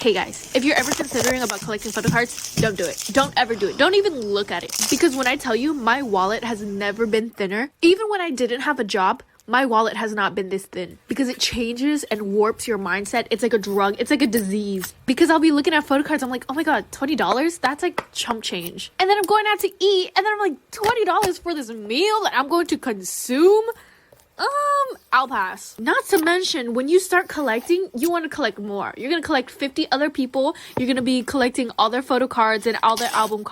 Hey guys, if you're ever considering about collecting photo cards, don't do it. Don't ever do it. Don't even look at it. Because when I tell you, my wallet has never been thinner. Even when I didn't have a job, my wallet has not been this thin. Because it changes and warps your mindset. It's like a drug. It's like a disease. Because I'll be looking at photo cards, I'm like, oh my god, $20? That's like chump change. And then I'm going out to eat, and then I'm like, $20 for this meal that I'm going to consume? I'll pass. Not to mention, when you start collecting, you want to collect more. You're going to collect 50 other people. You're going to be collecting all their photo cards and all their album cards.